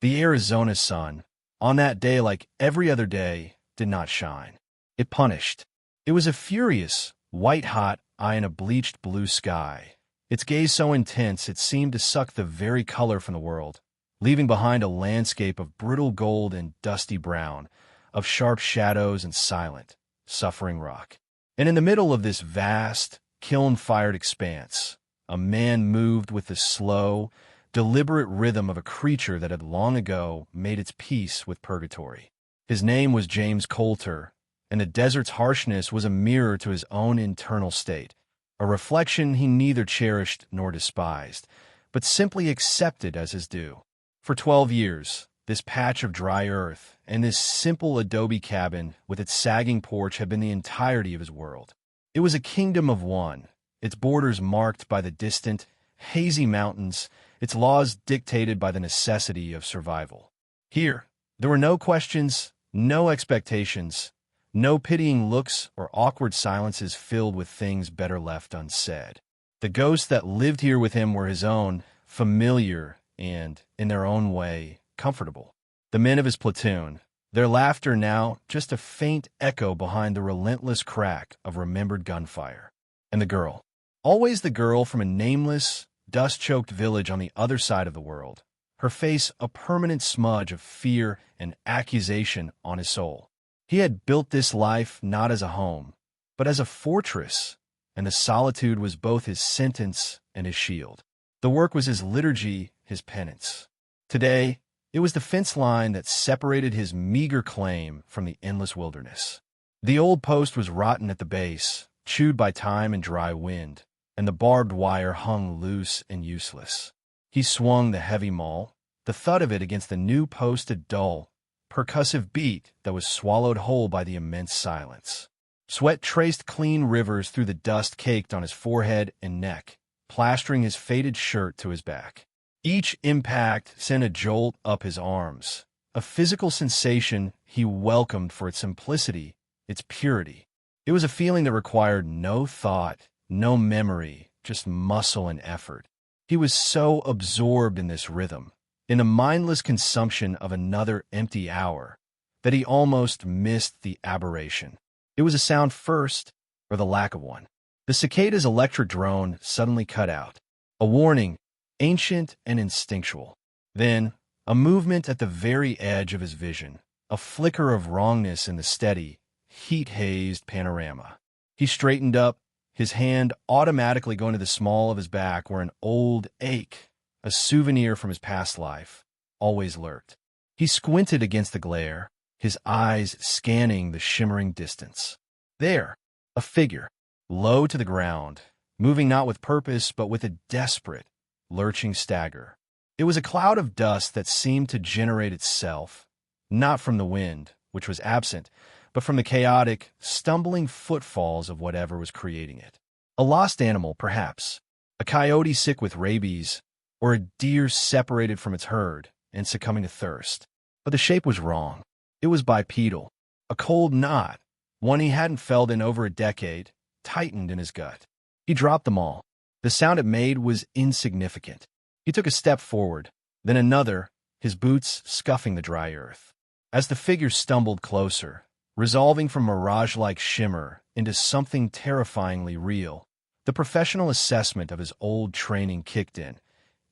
The Arizona sun, on that day like every other day, did not shine. It punished. It was a furious, white-hot eye in a bleached blue sky, its gaze so intense it seemed to suck the very color from the world, leaving behind a landscape of brittle gold and dusty brown, of sharp shadows and silent, suffering rock. And in the middle of this vast, kiln-fired expanse, a man moved with the slow, deliberate rhythm of a creature that had long ago made its peace with purgatory. His name was James Coulter, and the desert's harshness was a mirror to his own internal state, a reflection he neither cherished nor despised, but simply accepted as his due. For 12 years, this patch of dry earth and this simple adobe cabin with its sagging porch had been the entirety of his world. It was a kingdom of one, its borders marked by the distant, hazy mountains, its laws dictated by the necessity of survival. Here, there were no questions, no expectations, no pitying looks or awkward silences filled with things better left unsaid. The ghosts that lived here with him were his own, familiar and, in their own way, comfortable. The men of his platoon, their laughter now just a faint echo behind the relentless crack of remembered gunfire. And the girl, always the girl from a nameless, dust-choked village on the other side of the world, her face a permanent smudge of fear and accusation on his soul. He had built this life not as a home, but as a fortress, and the solitude was both his sentence and his shield. The work was his liturgy, his penance. Today, it was the fence line that separated his meager claim from the endless wilderness. The old post was rotten at the base, chewed by time and dry wind, and the barbed wire hung loose and useless. He swung the heavy maul, the thud of it against the new post a dull, percussive beat that was swallowed whole by the immense silence. Sweat traced clean rivers through the dust caked on his forehead and neck, plastering his faded shirt to his back. Each impact sent a jolt up his arms, a physical sensation he welcomed for its simplicity, its purity. It was a feeling that required no thought, no memory, just muscle and effort. He was so absorbed in this rhythm, in the mindless consumption of another empty hour, that he almost missed the aberration. It was a sound first, or the lack of one. The cicada's electric drone suddenly cut out, a warning, ancient and instinctual. Then, a movement at the very edge of his vision, a flicker of wrongness in the steady, heat-hazed panorama. He straightened up, his hand automatically going to the small of his back where an old ache, a souvenir from his past life, always lurked. He squinted against the glare, his eyes scanning the shimmering distance. There, a figure, low to the ground, moving not with purpose but with a desperate, lurching stagger. It was a cloud of dust that seemed to generate itself, not from the wind, which was absent, but from the chaotic, stumbling footfalls of whatever was creating it. A lost animal, perhaps, a coyote sick with rabies, or a deer separated from its herd and succumbing to thirst. But the shape was wrong. It was bipedal, a cold knot, one he hadn't felt in over a decade, tightened in his gut. He dropped them all. The sound it made was insignificant. He took a step forward, then another, his boots scuffing the dry earth. As the figure stumbled closer, resolving from mirage-like shimmer into something terrifyingly real, the professional assessment of his old training kicked in,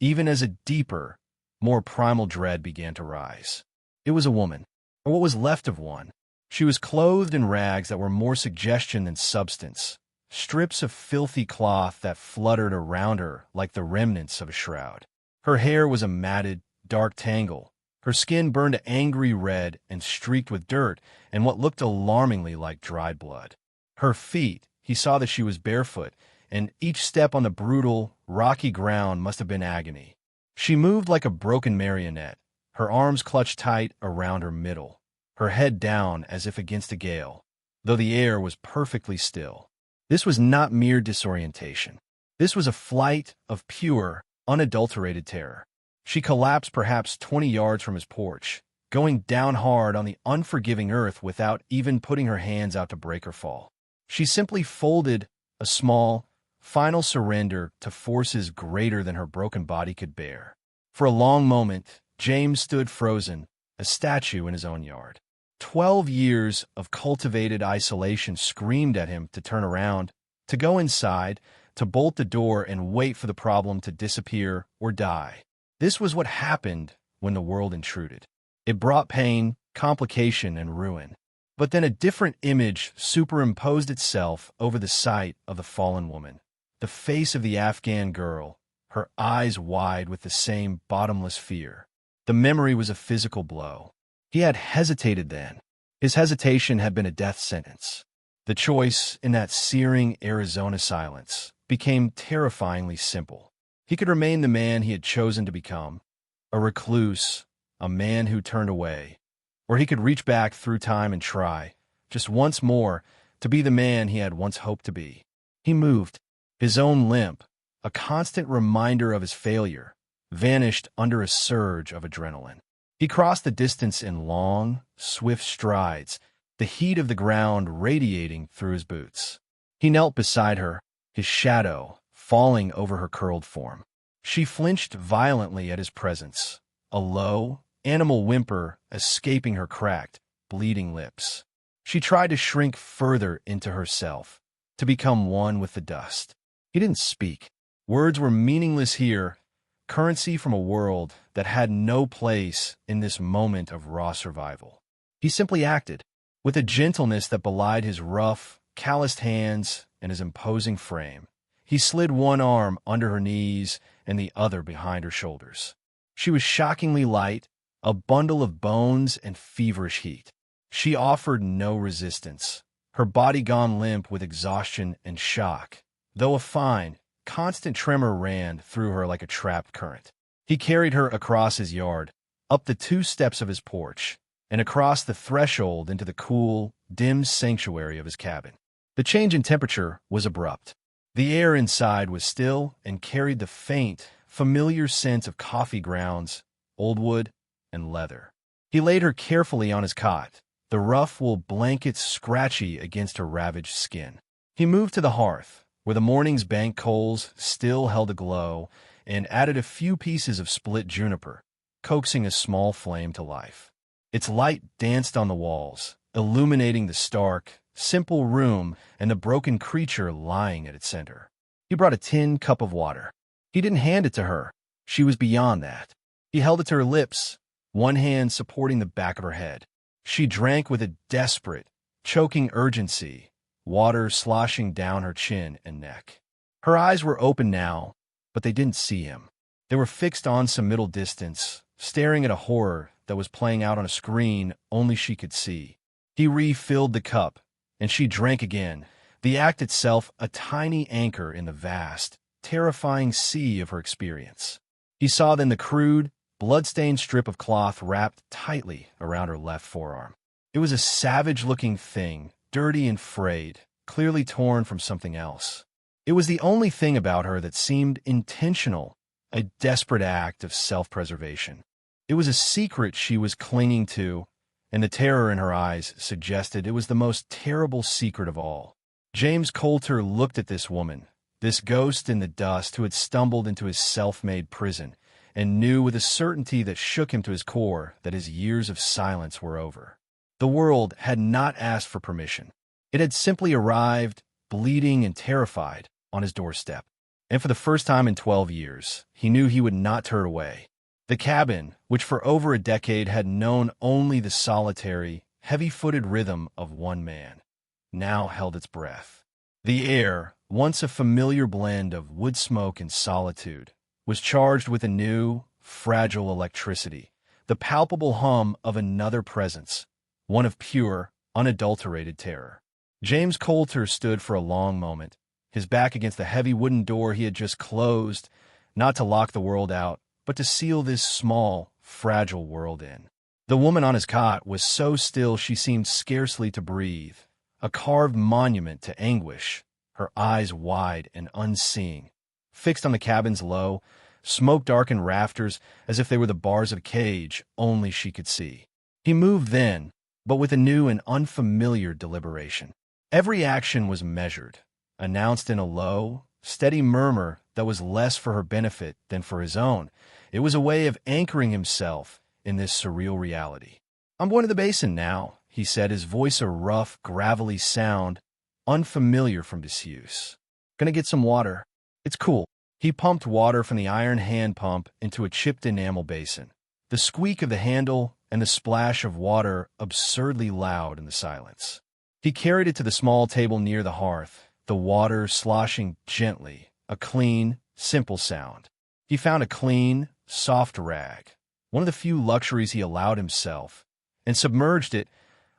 even as a deeper, more primal dread began to rise. It was a woman, or what was left of one. She was clothed in rags that were more suggestion than substance, strips of filthy cloth that fluttered around her like the remnants of a shroud. Her hair was a matted, dark tangle, her skin burned an angry red and streaked with dirt and what looked alarmingly like dried blood. Her feet, he saw that she was barefoot, and each step on the brutal, rocky ground must have been agony. She moved like a broken marionette, her arms clutched tight around her middle, her head down as if against a gale, though the air was perfectly still. This was not mere disorientation. This was a flight of pure, unadulterated terror. She collapsed perhaps 20 yards from his porch, going down hard on the unforgiving earth without even putting her hands out to break or fall. She simply folded, a small, final surrender to forces greater than her broken body could bear. For a long moment, James stood frozen, a statue in his own yard. 12 years of cultivated isolation screamed at him to turn around, to go inside, to bolt the door and wait for the problem to disappear or die. This was what happened when the world intruded. It brought pain, complication, and ruin. But then a different image superimposed itself over the sight of the fallen woman. The face of the Afghan girl, her eyes wide with the same bottomless fear. The memory was a physical blow. He had hesitated then. His hesitation had been a death sentence. The choice in that searing Arizona silence became terrifyingly simple. He could remain the man he had chosen to become, a recluse, a man who turned away, or he could reach back through time and try, just once more, to be the man he had once hoped to be. He moved. His own limp, a constant reminder of his failure, vanished under a surge of adrenaline. He crossed the distance in long, swift strides, the heat of the ground radiating through his boots. He knelt beside her, his shadow falling over her curled form. She flinched violently at his presence, a low, animal whimper escaping her cracked, bleeding lips. She tried to shrink further into herself, to become one with the dust. He didn't speak. Words were meaningless here, currency from a world that had no place in this moment of raw survival. He simply acted, with a gentleness that belied his rough, calloused hands and his imposing frame. He slid one arm under her knees and the other behind her shoulders. She was shockingly light, a bundle of bones and feverish heat. She offered no resistance, her body gone limp with exhaustion and shock, though a fine, constant tremor ran through her like a trapped current. He carried her across his yard, up the 2 steps of his porch, and across the threshold into the cool, dim sanctuary of his cabin. The change in temperature was abrupt. The air inside was still and carried the faint, familiar scent of coffee grounds, old wood, and leather. He laid her carefully on his cot, the rough wool blankets scratchy against her ravaged skin. He moved to the hearth, where the morning's bank coals still held a glow, and added a few pieces of split juniper, coaxing a small flame to life. Its light danced on the walls, illuminating the stark, simple room and the broken creature lying at its center. He brought a tin cup of water. He didn't hand it to her. She was beyond that. He held it to her lips, one hand supporting the back of her head. She drank with a desperate, choking urgency, water sloshing down her chin and neck. Her eyes were open now, but they didn't see him. They were fixed on some middle distance, staring at a horror that was playing out on a screen only she could see. He refilled the cup, and she drank again, the act itself a tiny anchor in the vast, terrifying sea of her experience. He saw then the crude, blood-stained strip of cloth wrapped tightly around her left forearm. It was a savage-looking thing, dirty and frayed, clearly torn from something else. It was the only thing about her that seemed intentional, a desperate act of self-preservation. It was a secret she was clinging to, and the terror in her eyes suggested it was the most terrible secret of all. James Coulter looked at this woman, this ghost in the dust who had stumbled into his self-made prison, and knew with a certainty that shook him to his core that his years of silence were over. The world had not asked for permission. It had simply arrived, bleeding and terrified, on his doorstep. And for the first time in 12 years, he knew he would not turn away. The cabin, which for over a decade had known only the solitary, heavy-footed rhythm of one man, now held its breath. The air, once a familiar blend of wood smoke and solitude, was charged with a new, fragile electricity, the palpable hum of another presence, one of pure, unadulterated terror. James Coulter stood for a long moment, his back against the heavy wooden door he had just closed, not to lock the world out, but to seal this small, fragile world in. The woman on his cot was so still she seemed scarcely to breathe, a carved monument to anguish, her eyes wide and unseeing, fixed on the cabin's low, smoke-darkened rafters as if they were the bars of a cage only she could see. He moved then, but with a new and unfamiliar deliberation. Every action was measured, announced in a low, steady murmur that was less for her benefit than for his own, It was a way of anchoring himself in this surreal reality. "I'm going to the basin now," he said, his voice a rough, gravelly sound, unfamiliar from disuse. "Gonna get some water. It's cool." He pumped water from the iron hand pump into a chipped enamel basin. The squeak of the handle and the splash of water absurdly loud in the silence. He carried it to the small table near the hearth, the water sloshing gently, a clean, simple sound. He found a clean, soft rag, one of the few luxuries he allowed himself, and submerged it,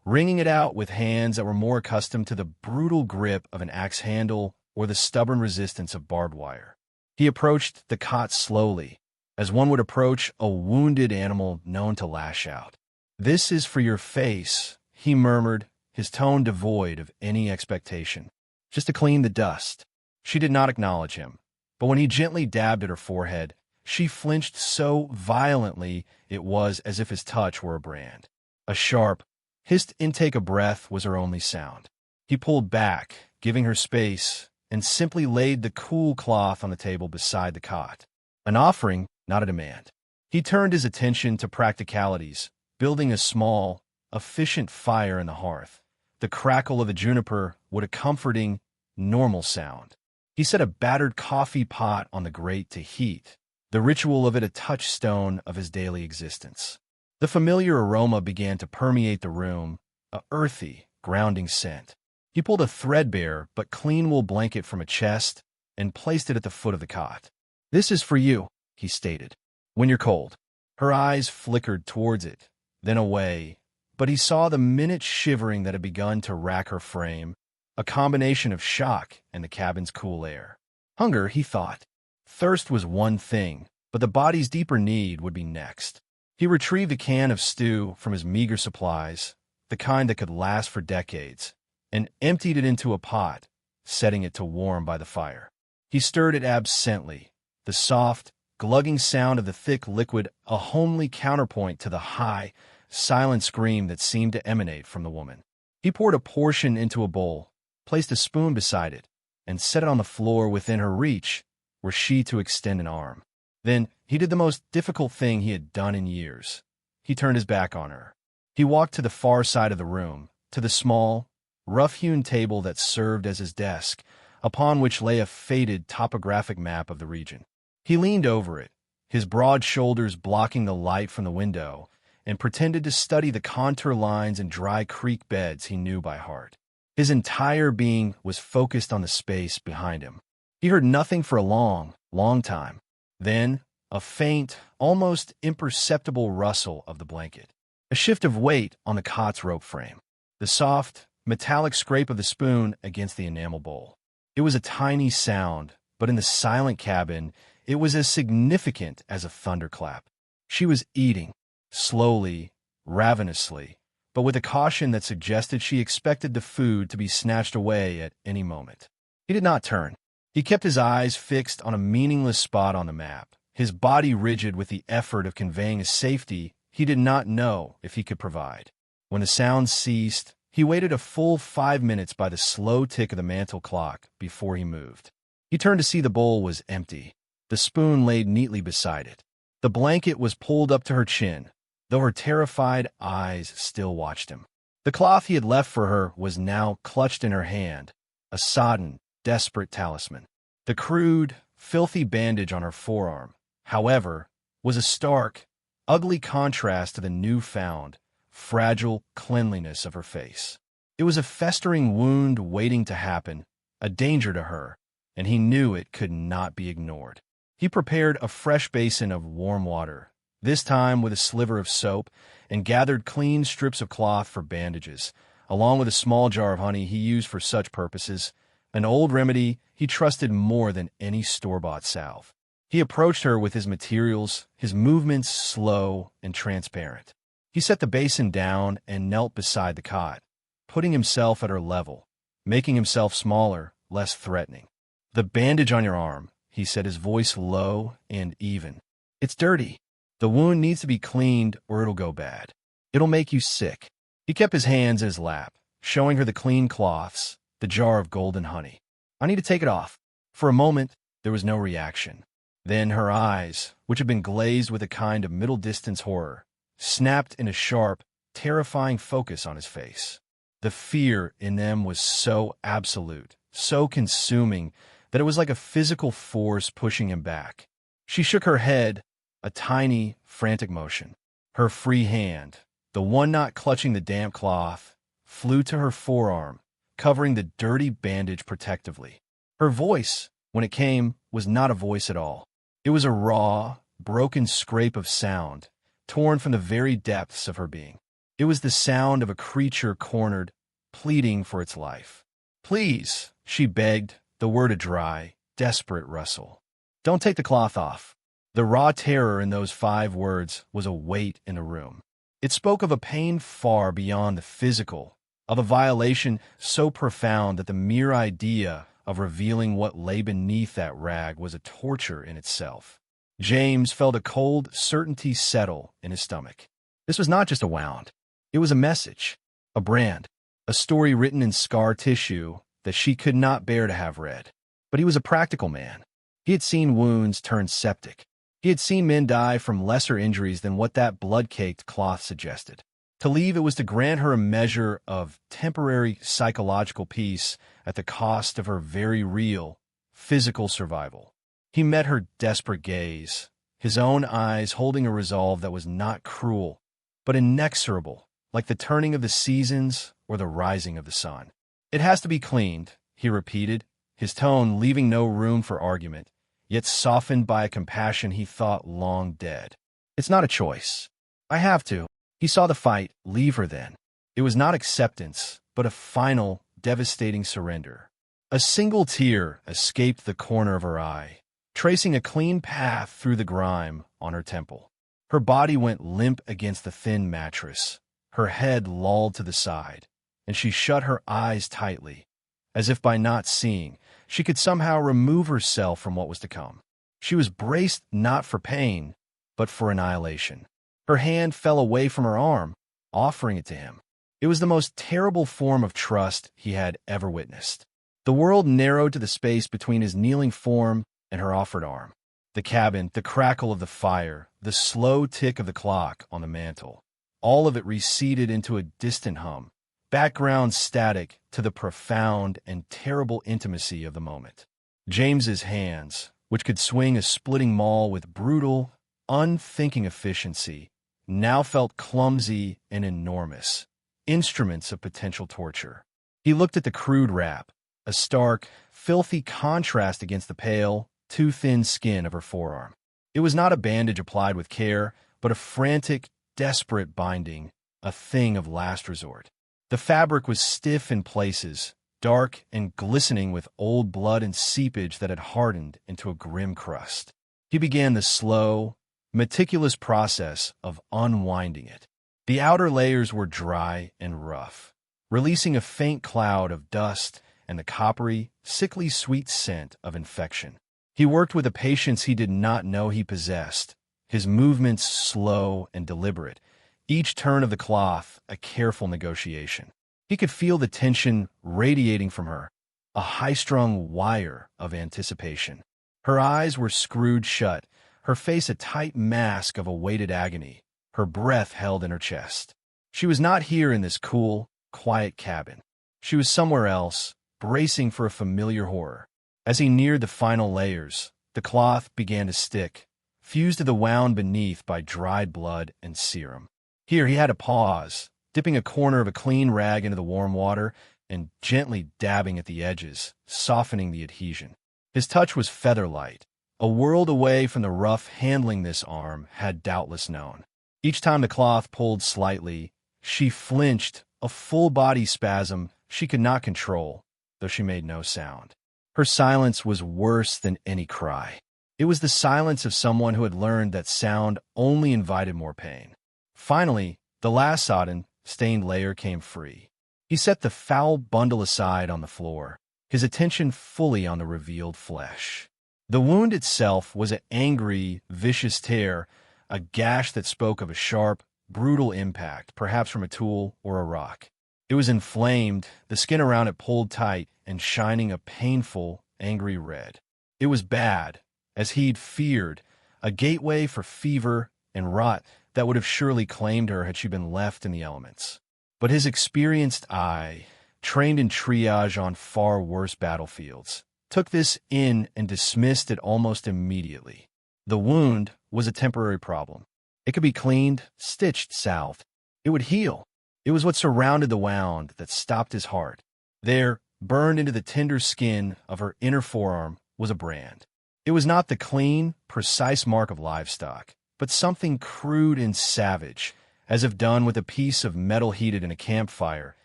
wringing it out with hands that were more accustomed to the brutal grip of an axe handle or the stubborn resistance of barbed wire. He approached the cot slowly, as one would approach a wounded animal known to lash out. "This is for your face," he murmured, his tone devoid of any expectation. "Just to clean the dust." She did not acknowledge him, but when he gently dabbed at her forehead, she flinched so violently it was as if his touch were a brand. A sharp, hissed intake of breath was her only sound. He pulled back, giving her space, and simply laid the cool cloth on the table beside the cot. An offering, not a demand. He turned his attention to practicalities, building a small, efficient fire in the hearth. The crackle of the juniper would a comforting, normal sound. He set a battered coffee pot on the grate to heat, the ritual of it a touchstone of his daily existence. The familiar aroma began to permeate the room, a earthy, grounding scent. He pulled a threadbare but clean wool blanket from a chest and placed it at the foot of the cot. "This is for you," he stated, "when you're cold." Her eyes flickered towards it, then away, but he saw the minute shivering that had begun to rack her frame, a combination of shock and the cabin's cool air. Hunger, he thought. Thirst was one thing, but the body's deeper need would be next. He retrieved a can of stew from his meager supplies, the kind that could last for decades, and emptied it into a pot, setting it to warm by the fire. He stirred it absently, the soft, glugging sound of the thick liquid a homely counterpoint to the high, silent scream that seemed to emanate from the woman. He poured a portion into a bowl, placed a spoon beside it, and set it on the floor within her reach, were she to extend an arm. Then he did the most difficult thing he had done in years. He turned his back on her. He walked to the far side of the room, to the small, rough-hewn table that served as his desk, upon which lay a faded topographic map of the region. He leaned over it, his broad shoulders blocking the light from the window, and pretended to study the contour lines and dry creek beds he knew by heart. His entire being was focused on the space behind him. He heard nothing for a long, long time. Then, a faint, almost imperceptible rustle of the blanket. A shift of weight on the cot's rope frame. The soft, metallic scrape of the spoon against the enamel bowl. It was a tiny sound, but in the silent cabin, it was as significant as a thunderclap. She was eating, slowly, ravenously, but with a caution that suggested she expected the food to be snatched away at any moment. He did not turn. He kept his eyes fixed on a meaningless spot on the map, his body rigid with the effort of conveying a safety he did not know if he could provide. When the sound ceased, he waited a full 5 minutes by the slow tick of the mantel clock before he moved. He turned to see the bowl was empty, the spoon laid neatly beside it. The blanket was pulled up to her chin, though her terrified eyes still watched him. The cloth he had left for her was now clutched in her hand, a sodden, desperate talisman. The crude, filthy bandage on her forearm, however, was a stark, ugly contrast to the newfound, fragile cleanliness of her face. It was a festering wound waiting to happen, a danger to her, and he knew it could not be ignored. He prepared a fresh basin of warm water, this time with a sliver of soap, and gathered clean strips of cloth for bandages, along with a small jar of honey he used for such purposes, an old remedy he trusted more than any store-bought salve. He approached her with his materials, his movements slow and transparent. He set the basin down and knelt beside the cot, putting himself at her level, making himself smaller, less threatening. "The bandage on your arm," he said, his voice low and even. "It's dirty. The wound needs to be cleaned or it'll go bad. It'll make you sick." He kept his hands in his lap, showing her the clean cloths, the jar of golden honey. "I need to take it off." For a moment, there was no reaction. Then her eyes, which had been glazed with a kind of middle-distance horror, snapped in a sharp, terrifying focus on his face. The fear in them was so absolute, so consuming, that it was like a physical force pushing him back. She shook her head, a tiny, frantic motion. Her free hand, the one not clutching the damp cloth, flew to her forearm, covering the dirty bandage protectively. Her voice, when it came, was not a voice at all. It was a raw, broken scrape of sound, torn from the very depths of her being. It was the sound of a creature cornered, pleading for its life. "Please," she begged, the word a dry, desperate rustle. "Don't take the cloth off." The raw terror in those 5 words was a weight in the room. It spoke of a pain far beyond the physical, of a violation so profound that the mere idea of revealing what lay beneath that rag was a torture in itself. James felt a cold certainty settle in his stomach. This was not just a wound. It was a message, a brand, a story written in scar tissue that she could not bear to have read. But he was a practical man. He had seen wounds turn septic. He had seen men die from lesser injuries than what that blood-caked cloth suggested. To leave it was to grant her a measure of temporary psychological peace at the cost of her very real, physical survival. He met her desperate gaze, his own eyes holding a resolve that was not cruel, but inexorable, like the turning of the seasons or the rising of the sun. "It has to be cleaned," he repeated, his tone leaving no room for argument, yet softened by a compassion he thought long dead. "It's not a choice. I have to." He saw the fight leave her then. It was not acceptance, but a final, devastating surrender. A single tear escaped the corner of her eye, tracing a clean path through the grime on her temple. Her body went limp against the thin mattress, her head lolled to the side, and she shut her eyes tightly, as if by not seeing, she could somehow remove herself from what was to come. She was braced not for pain, but for annihilation. Her hand fell away from her arm, offering it to him. It was the most terrible form of trust he had ever witnessed. The world narrowed to the space between his kneeling form and her offered arm. The cabin, the crackle of the fire, the slow tick of the clock on the mantel, all of it receded into a distant hum, background static to the profound and terrible intimacy of the moment. James's hands, which could swing a splitting maul with brutal, unthinking efficiency, now felt clumsy and enormous, instruments of potential torture. He looked at the crude wrap, a stark, filthy contrast against the pale, too thin skin of her forearm. It was not a bandage applied with care, but a frantic, desperate binding, a thing of last resort. The fabric was stiff in places, dark and glistening with old blood and seepage that had hardened into a grim crust. He began the slow, meticulous process of unwinding it. The outer layers were dry and rough, releasing a faint cloud of dust and the coppery, sickly sweet scent of infection. He worked with a patience he did not know he possessed, his movements slow and deliberate, each turn of the cloth a careful negotiation. He could feel the tension radiating from her, a high-strung wire of anticipation. Her eyes were screwed shut, her face a tight mask of awaited agony, her breath held in her chest. She was not here in this cool, quiet cabin. She was somewhere else, bracing for a familiar horror. As he neared the final layers, the cloth began to stick, fused to the wound beneath by dried blood and serum. Here he had to pause, dipping a corner of a clean rag into the warm water and gently dabbing at the edges, softening the adhesion. His touch was feather-light, a world away from the rough handling this arm had doubtless known. Each time the cloth pulled slightly, she flinched, a full-body spasm she could not control, though she made no sound. Her silence was worse than any cry. It was the silence of someone who had learned that sound only invited more pain. Finally, the last sodden, stained layer came free. He set the foul bundle aside on the floor, his attention fully on the revealed flesh. The wound itself was an angry, vicious tear, a gash that spoke of a sharp, brutal impact, perhaps from a tool or a rock. It was inflamed, the skin around it pulled tight and shining a painful, angry red. It was bad, as he'd feared, a gateway for fever and rot that would have surely claimed her had she been left in the elements. But his experienced eye, trained in triage on far worse battlefields, took this in and dismissed it almost immediately. The wound was a temporary problem. It could be cleaned, stitched, salved. It would heal. It was what surrounded the wound that stopped his heart. There, burned into the tender skin of her inner forearm, was a brand. It was not the clean, precise mark of livestock, but something crude and savage, as if done with a piece of metal heated in a campfire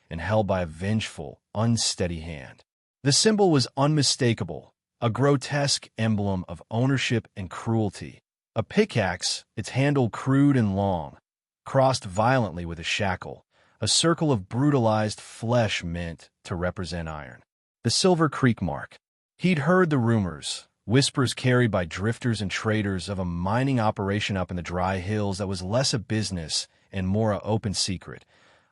and held by a vengeful, unsteady hand. The symbol was unmistakable, a grotesque emblem of ownership and cruelty. A pickaxe, its handle crude and long, crossed violently with a shackle, a circle of brutalized flesh meant to represent iron. The Silver Creek mark. He'd heard the rumors, whispers carried by drifters and traders of a mining operation up in the dry hills that was less a business and more a open secret,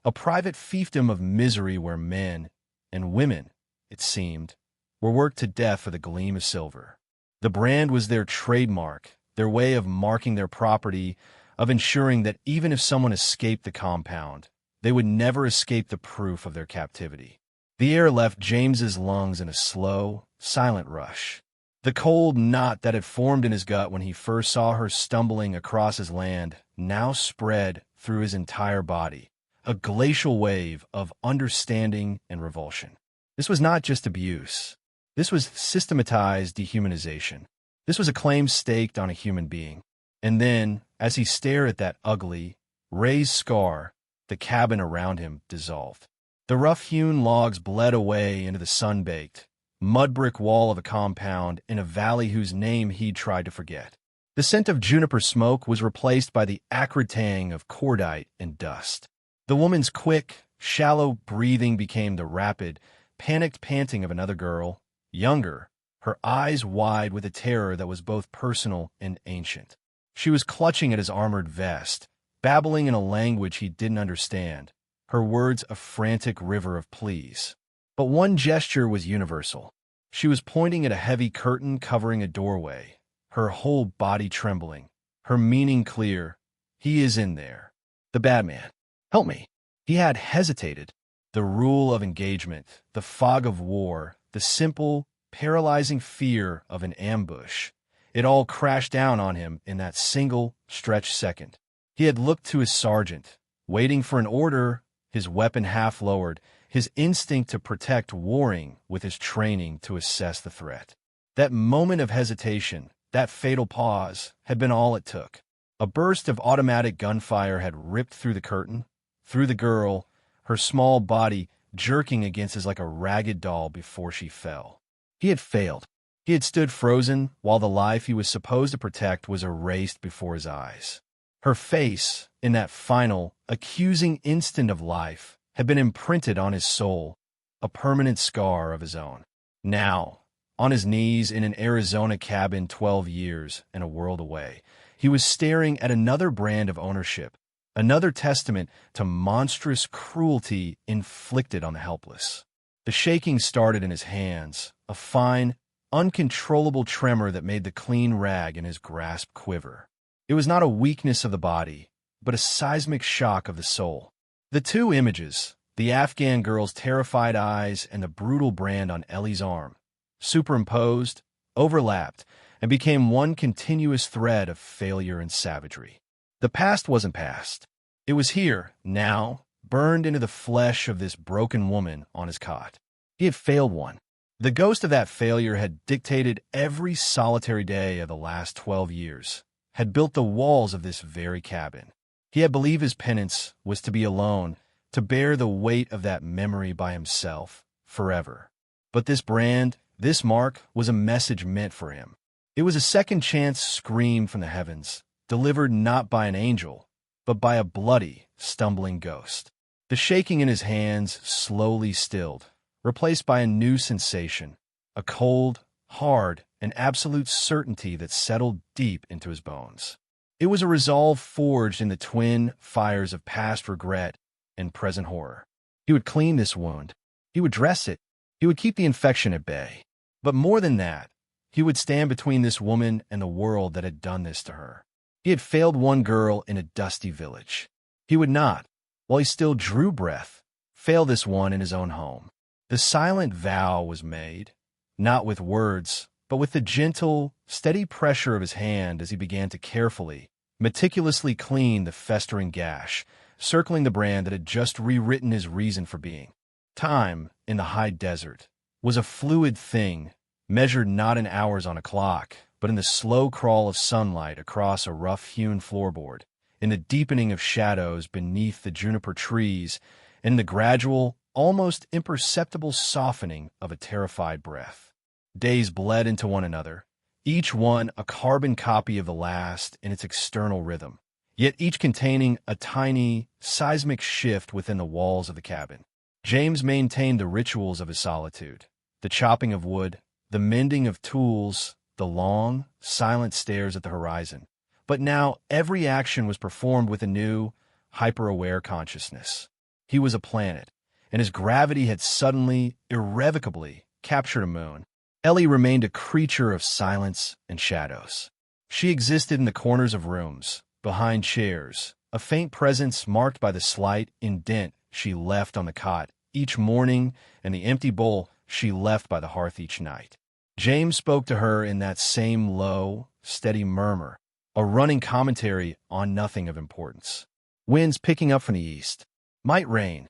a private fiefdom of misery where men and women, it seemed, were worked to death for the gleam of silver. The brand was their trademark, their way of marking their property, of ensuring that even if someone escaped the compound, they would never escape the proof of their captivity. The air left James's lungs in a slow, silent rush. The cold knot that had formed in his gut when he first saw her stumbling across his land now spread through his entire body, a glacial wave of understanding and revulsion. This was not just abuse. This was systematized dehumanization. This was a claim staked on a human being. And then, as he stared at that ugly, raised scar, the cabin around him dissolved. The rough-hewn logs bled away into the sun-baked, mud-brick wall of a compound in a valley whose name he'd tried to forget. The scent of juniper smoke was replaced by the acrid tang of cordite and dust. The woman's quick, shallow breathing became the rapid, panicked panting of another girl, younger, her eyes wide with a terror that was both personal and ancient. She was clutching at his armored vest, babbling in a language he didn't understand, her words a frantic river of pleas. But one gesture was universal. She was pointing at a heavy curtain covering a doorway, her whole body trembling, her meaning clear. He is in there. The bad man. Help me. He had hesitated. The rule of engagement, the fog of war, the simple, paralyzing fear of an ambush. It all crashed down on him in that single, stretched second. He had looked to his sergeant, waiting for an order, his weapon half lowered, his instinct to protect warring with his training to assess the threat. That moment of hesitation, that fatal pause, had been all it took. A burst of automatic gunfire had ripped through the curtain, through the girl, her small body jerking against his like a ragged doll before she fell. He had failed. He had stood frozen while the life he was supposed to protect was erased before his eyes. Her face, in that final, accusing instant of life, had been imprinted on his soul, a permanent scar of his own. Now, on his knees in an Arizona cabin 12 years and a world away, he was staring at another brand of ownership, another testament to monstrous cruelty inflicted on the helpless. The shaking started in his hands, a fine, uncontrollable tremor that made the clean rag in his grasp quiver. It was not a weakness of the body, but a seismic shock of the soul. The two images, the Afghan girl's terrified eyes and the brutal brand on Ellie's arm, superimposed, overlapped, and became one continuous thread of failure and savagery. The past wasn't past. It was here, now, burned into the flesh of this broken woman on his cot. He had failed one. The ghost of that failure had dictated every solitary day of the last 12 years, had built the walls of this very cabin. He had believed his penance was to be alone, to bear the weight of that memory by himself, forever. But this brand, this mark, was a message meant for him. It was a second chance scream from the heavens, delivered not by an angel, but by a bloody, stumbling ghost. The shaking in his hands slowly stilled, replaced by a new sensation, a cold, hard, and absolute certainty that settled deep into his bones. It was a resolve forged in the twin fires of past regret and present horror. He would clean this wound. He would dress it. He would keep the infection at bay. But more than that, He would stand between this woman and the world that had done this to her. He had failed one girl in a dusty village. He would not, while he still drew breath, fail this one in his own home. The silent vow was made, not with words, but with the gentle, steady pressure of his hand as he began to carefully, meticulously clean the festering gash, circling the brand that had just rewritten his reason for being. Time, in the high desert, was a fluid thing, measured not in hours on a clock, but in the slow crawl of sunlight across a rough-hewn floorboard, in the deepening of shadows beneath the juniper trees, and in the gradual, almost imperceptible softening of a terrified breath. Days bled into one another, each one a carbon copy of the last in its external rhythm, yet each containing a tiny, seismic shift within the walls of the cabin. James maintained the rituals of his solitude, the chopping of wood, the mending of tools, the long, silent stares at the horizon. But now every action was performed with a new, hyper-aware consciousness. He was a planet, and his gravity had suddenly, irrevocably, captured a moon. Ellie remained a creature of silence and shadows. She existed in the corners of rooms, behind chairs, a faint presence marked by the slight indent she left on the cot each morning and the empty bowl she left by the hearth each night. James spoke to her in that same low, steady murmur, a running commentary on nothing of importance. Winds picking up from the east. Might rain.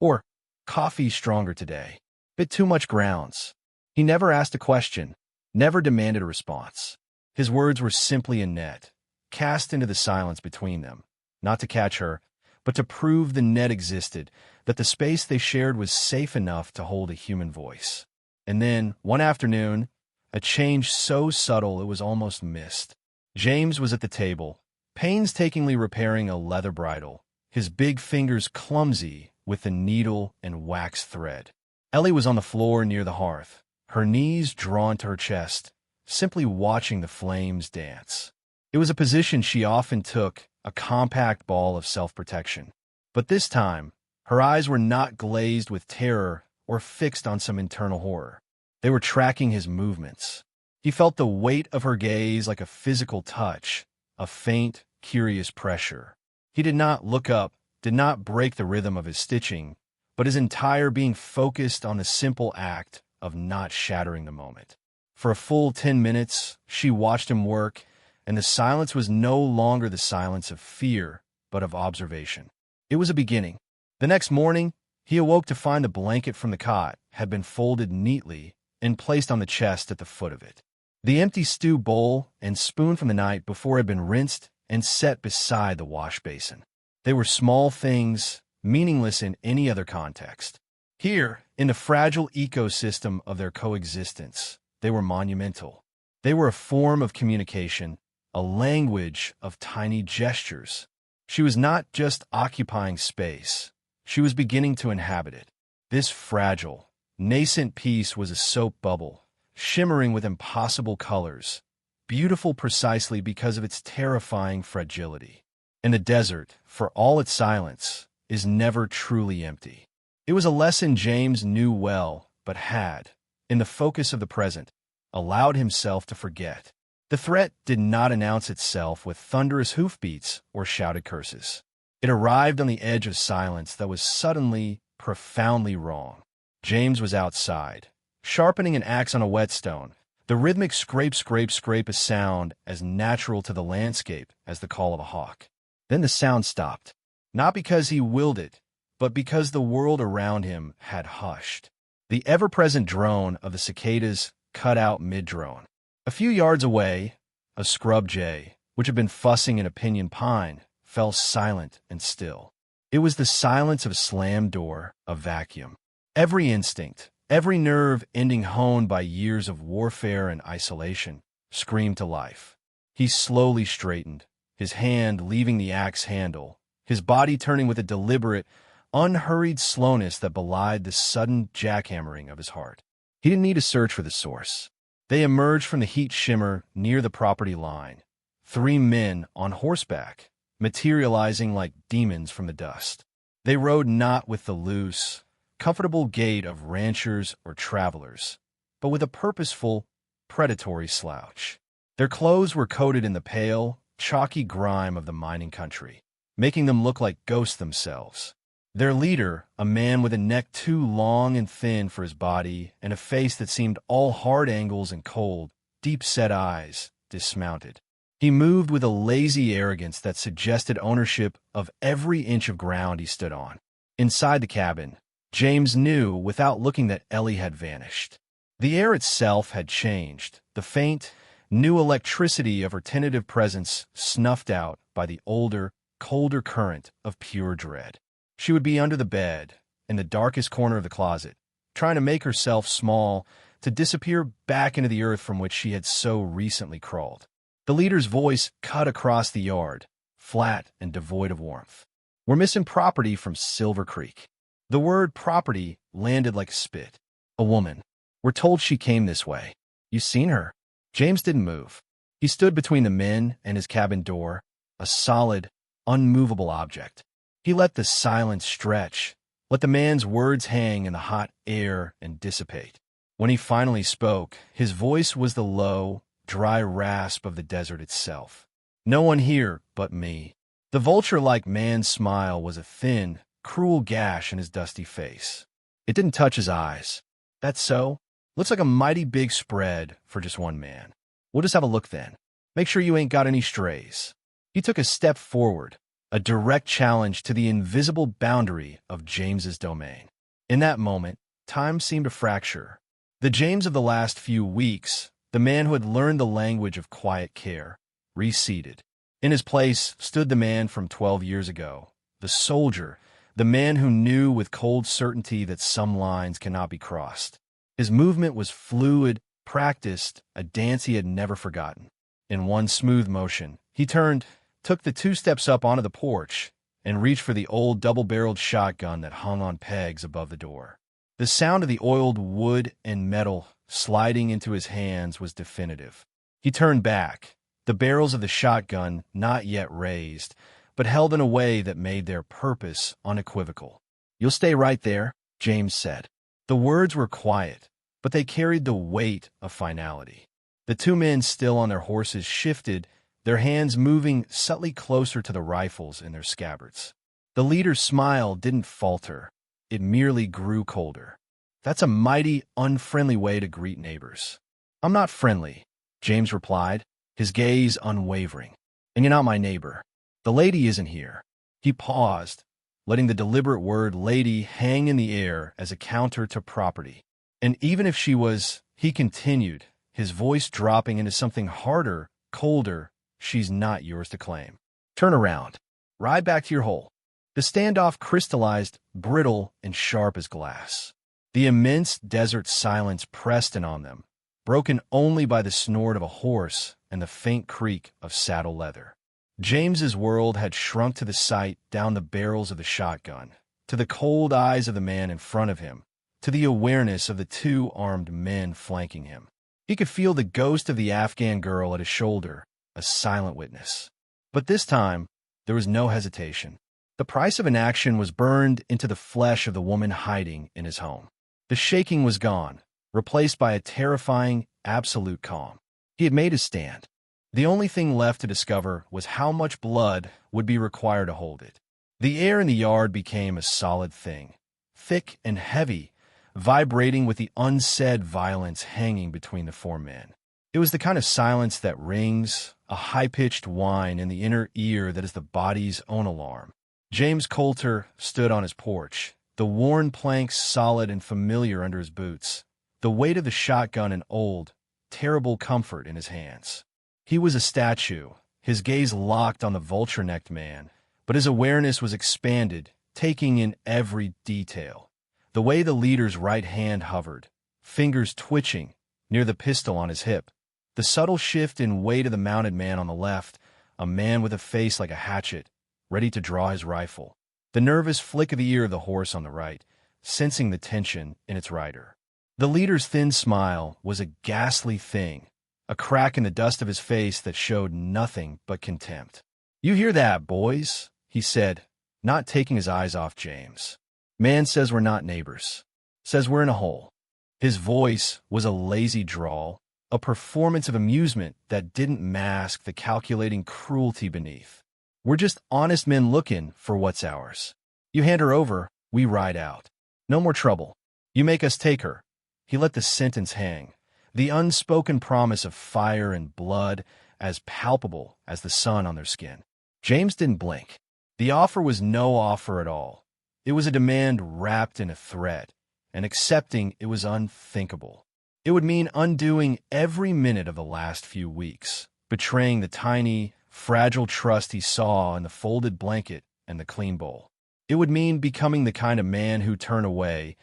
Or, coffee stronger today. Bit too much grounds. He never asked a question, never demanded a response. His words were simply a net, cast into the silence between them, not to catch her, but to prove the net existed, that the space they shared was safe enough to hold a human voice. And then, one afternoon, a change so subtle it was almost missed. James was at the table, painstakingly repairing a leather bridle, his big fingers clumsy with the needle and wax thread. Ellie was on the floor near the hearth, her knees drawn to her chest, simply watching the flames dance. It was a position she often took, a compact ball of self-protection. But this time, her eyes were not glazed with terror or fixed on some internal horror. They were tracking his movements. He felt the weight of her gaze like a physical touch, a faint, curious pressure. He did not look up, did not break the rhythm of his stitching, but his entire being focused on the simple act of not shattering the moment. For a full 10 minutes, she watched him work, and the silence was no longer the silence of fear, but of observation. It was a beginning. The next morning, he awoke to find the blanket from the cot had been folded neatly and placed on the chest at the foot of it. The empty stew bowl and spoon from the night before had been rinsed and set beside the wash basin. They were small things, meaningless in any other context. Here, in the fragile ecosystem of their coexistence, they were monumental. They were a form of communication, a language of tiny gestures. She was not just occupying space. She was beginning to inhabit it. This fragile, nascent piece was a soap bubble, shimmering with impossible colors, beautiful precisely because of its terrifying fragility. And the desert, for all its silence, is never truly empty. It was a lesson James knew well, but had, in the focus of the present, allowed himself to forget. The threat did not announce itself with thunderous hoofbeats or shouted curses. It arrived on the edge of silence that was suddenly, profoundly wrong. James was outside, sharpening an axe on a whetstone, the rhythmic scrape a sound as natural to the landscape as the call of a hawk. Then the sound stopped, not because he willed it, but because the world around him had hushed. The ever-present drone of the cicadas cut out mid-drone. A few yards away, a scrub jay, which had been fussing in a pinyon pine, fell silent and still. It was the silence of a slammed door, a vacuum. Every instinct, every nerve ending honed by years of warfare and isolation, screamed to life. He slowly straightened, his hand leaving the axe handle, his body turning with a deliberate, unhurried slowness that belied the sudden jackhammering of his heart. He didn't need to search for the source. They emerged from the heat shimmer near the property line. 3 men on horseback, materializing like demons from the dust. They rode not with the loose, comfortable gait of ranchers or travelers, but with a purposeful, predatory slouch. Their clothes were coated in the pale, chalky grime of the mining country, making them look like ghosts themselves. Their leader, a man with a neck too long and thin for his body and a face that seemed all hard angles and cold, deep-set eyes, dismounted. He moved with a lazy arrogance that suggested ownership of every inch of ground he stood on. Inside the cabin, James knew without looking that Ellie had vanished. The air itself had changed, the faint, new electricity of her tentative presence snuffed out by the older, colder current of pure dread. She would be under the bed, in the darkest corner of the closet, trying to make herself small to disappear back into the earth from which she had so recently crawled. The leader's voice cut across the yard, flat and devoid of warmth. "We're missing property from Silver Creek." The word property landed like spit. "A woman. We're told she came this way. You seen her?" James didn't move. He stood between the men and his cabin door, a solid, unmovable object. He let the silence stretch, let the man's words hang in the hot air and dissipate. When he finally spoke, his voice was the low, dry rasp of the desert itself. "No one here but me." The vulture-like man's smile was a thin, cruel gash in his dusty face. It didn't touch his eyes. "That's so? Looks like a mighty big spread for just one man. We'll just have a look then. Make sure you ain't got any strays." He took a step forward, a direct challenge to the invisible boundary of James's domain. In that moment, time seemed to fracture. The James of the last few weeks, the man who had learned the language of quiet care, receded. In his place stood the man from 12 years ago, the soldier, the man who knew with cold certainty that some lines cannot be crossed. His movement was fluid, practiced, a dance he had never forgotten. In one smooth motion, he turned, took the 2 steps up onto the porch, and reached for the old double-barreled shotgun that hung on pegs above the door. The sound of the oiled wood and metal sliding into his hands was definitive. He turned back, the barrels of the shotgun not yet raised, but held in a way that made their purpose unequivocal. "You'll stay right there," James said. The words were quiet, but they carried the weight of finality. The 2 men still on their horses shifted, their hands moving subtly closer to the rifles in their scabbards. The leader's smile didn't falter. It merely grew colder. "That's a mighty unfriendly way to greet neighbors." "I'm not friendly," James replied, his gaze unwavering. "And you're not my neighbor. The lady isn't here." He paused, letting the deliberate word lady hang in the air as a counter to property. "And even if she was," he continued, his voice dropping into something harder, colder, "she's not yours to claim. Turn around. Ride back to your hole." The standoff crystallized, brittle and sharp as glass. The immense desert silence pressed in on them, broken only by the snort of a horse and the faint creak of saddle leather. James's world had shrunk to the sight down the barrels of the shotgun, to the cold eyes of the man in front of him, to the awareness of the 2 armed men flanking him. He could feel the ghost of the Afghan girl at his shoulder, a silent witness. But this time, there was no hesitation. The price of inaction was burned into the flesh of the woman hiding in his home. The shaking was gone, replaced by a terrifying, absolute calm. He had made his stand. The only thing left to discover was how much blood would be required to hold it. The air in the yard became a solid thing, thick and heavy, vibrating with the unsaid violence hanging between the 4 men. It was the kind of silence that rings, a high-pitched whine in the inner ear that is the body's own alarm. James Coulter stood on his porch, the worn planks solid and familiar under his boots, the weight of the shotgun an old, terrible comfort in his hands. He was a statue, his gaze locked on the vulture-necked man, but his awareness was expanded, taking in every detail. The way the leader's right hand hovered, fingers twitching, near the pistol on his hip. The subtle shift in weight of the mounted man on the left, a man with a face like a hatchet, ready to draw his rifle. The nervous flick of the ear of the horse on the right, sensing the tension in its rider. The leader's thin smile was a ghastly thing, a crack in the dust of his face that showed nothing but contempt. "You hear that, boys?" he said, not taking his eyes off James. "Man says we're not neighbors. Says we're in a hole." His voice was a lazy drawl, a performance of amusement that didn't mask the calculating cruelty beneath. We're just honest men looking for what's ours. You hand her over, we ride out. No more trouble. You make us take her. He let the sentence hang, the unspoken promise of fire and blood as palpable as the sun on their skin. James didn't blink. The offer was no offer at all. It was a demand wrapped in a threat, and accepting it was unthinkable. It would mean undoing every minute of the last few weeks, betraying the tiny, fragile trust he saw in the folded blanket and the clean bowl. It would mean becoming the kind of man who turned away,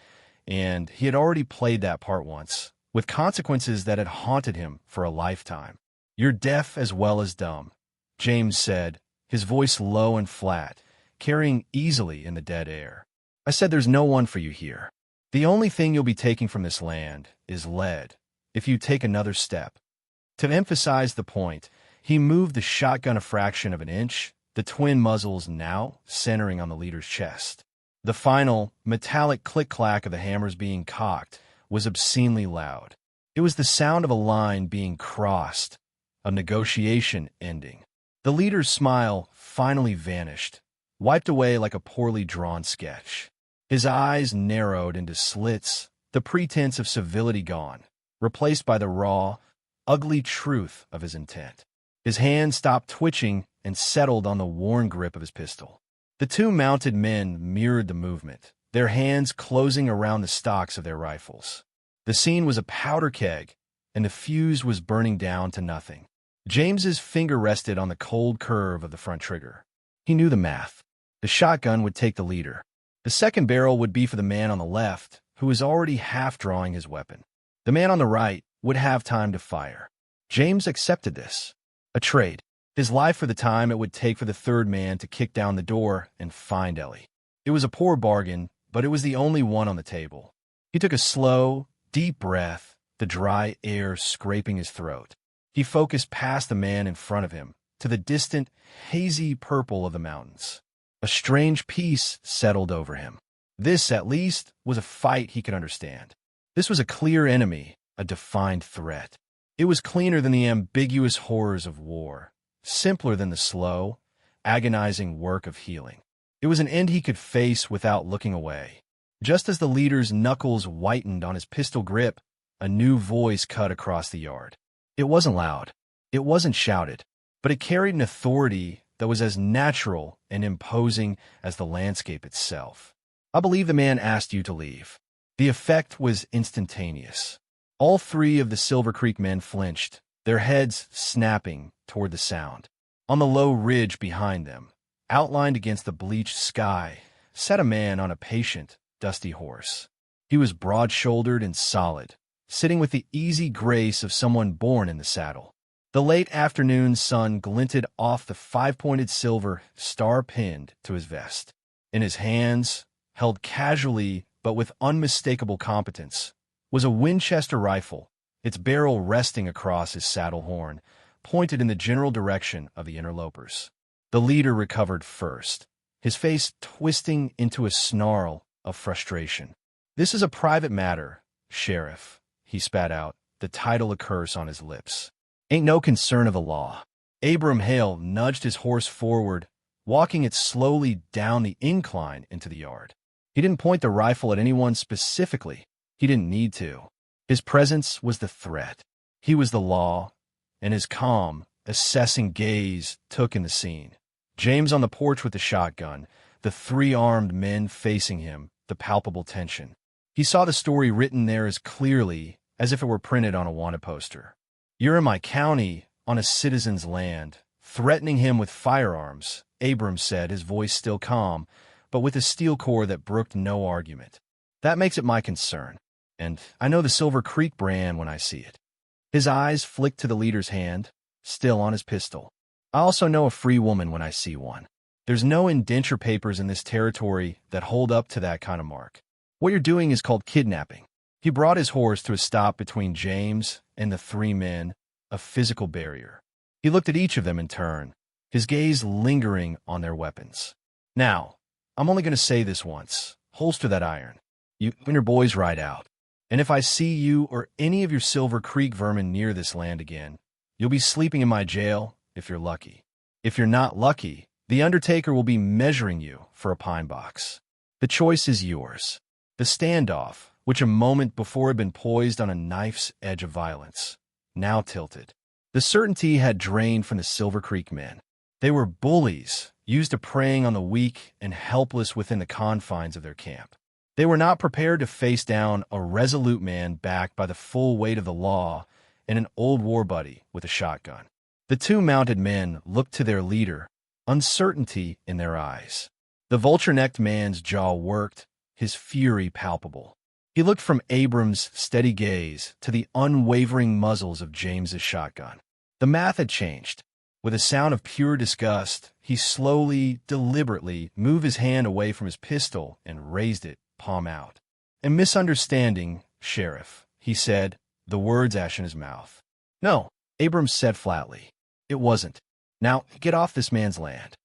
and he had already played that part once, with consequences that had haunted him for a lifetime. "You're deaf as well as dumb," James said, his voice low and flat, carrying easily in the dead air. "I said there's no one for you here. The only thing you'll be taking from this land is lead, if you take another step." To emphasize the point, he moved the shotgun a fraction of an inch, the twin muzzles now centering on the leader's chest. The final, metallic click-clack of the hammers being cocked was obscenely loud. It was the sound of a line being crossed, a negotiation ending. The leader's smile finally vanished, wiped away like a poorly drawn sketch. His eyes narrowed into slits, the pretense of civility gone, replaced by the raw, ugly truth of his intent. His hand stopped twitching and settled on the worn grip of his pistol. The two mounted men mirrored the movement, their hands closing around the stocks of their rifles. The scene was a powder keg, and the fuse was burning down to nothing. James's finger rested on the cold curve of the front trigger. He knew the math. The shotgun would take the leader. The second barrel would be for the man on the left, who was already half drawing his weapon. The man on the right would have time to fire. James accepted this. A trade. His life for the time it would take for the third man to kick down the door and find Ellie. It was a poor bargain, but it was the only one on the table. He took a slow, deep breath, the dry air scraping his throat. He focused past the man in front of him, to the distant, hazy purple of the mountains. A strange peace settled over him. This, at least, was a fight he could understand. This was a clear enemy, a defined threat. It was cleaner than the ambiguous horrors of war, simpler than the slow, agonizing work of healing. It was an end he could face without looking away. Just as the leader's knuckles whitened on his pistol grip, a new voice cut across the yard. It wasn't loud. It wasn't shouted, but it carried an authority that was as natural and imposing as the landscape itself. "I believe the man asked you to leave." The effect was instantaneous. All three of the Silver Creek men flinched, their heads snapping toward the sound. On the low ridge behind them, outlined against the bleached sky, sat a man on a patient, dusty horse. He was broad-shouldered and solid, sitting with the easy grace of someone born in the saddle. The late afternoon sun glinted off the five-pointed silver star pinned to his vest. In his hands, held casually but with unmistakable competence, was a Winchester rifle, its barrel resting across his saddle horn, pointed in the general direction of the interlopers. The leader recovered first, his face twisting into a snarl of frustration. "This is a private matter, Sheriff," he spat out, the title a curse on his lips. "Ain't no concern of the law." Abram Hale nudged his horse forward, walking it slowly down the incline into the yard. He didn't point the rifle at anyone specifically. He didn't need to. His presence was the threat. He was the law, and his calm, assessing gaze took in the scene. James on the porch with the shotgun, the three armed men facing him, the palpable tension. He saw the story written there as clearly as if it were printed on a wanted poster. "You're in my county, on a citizen's land, threatening him with firearms," Abram said, his voice still calm, but with a steel core that brooked no argument. "That makes it my concern, and I know the Silver Creek brand when I see it." His eyes flicked to the leader's hand, still on his pistol. "I also know a free woman when I see one. There's no indenture papers in this territory that hold up to that kind of mark. What you're doing is called kidnapping." He brought his horse to a stop between James and the three men, a physical barrier. He looked at each of them in turn, his gaze lingering on their weapons. "Now, I'm only going to say this once. Holster that iron. You and your boys ride out." And if I see you or any of your Silver Creek vermin near this land again, you'll be sleeping in my jail if you're lucky. If you're not lucky, the Undertaker will be measuring you for a pine box. The choice is yours. The standoff, which a moment before had been poised on a knife's edge of violence, now tilted. The certainty had drained from the Silver Creek men. They were bullies, used to preying on the weak and helpless within the confines of their camp. They were not prepared to face down a resolute man backed by the full weight of the law and an old war buddy with a shotgun. The two mounted men looked to their leader, uncertainty in their eyes. The vulture-necked man's jaw worked, his fury palpable. He looked from Abram's steady gaze to the unwavering muzzles of James's shotgun. The math had changed. With a sound of pure disgust, he slowly, deliberately moved his hand away from his pistol and raised it, palm out. "A misunderstanding, Sheriff," he said, the words ash in his mouth. "No," Abram said flatly. "It wasn't. Now, get off this man's land."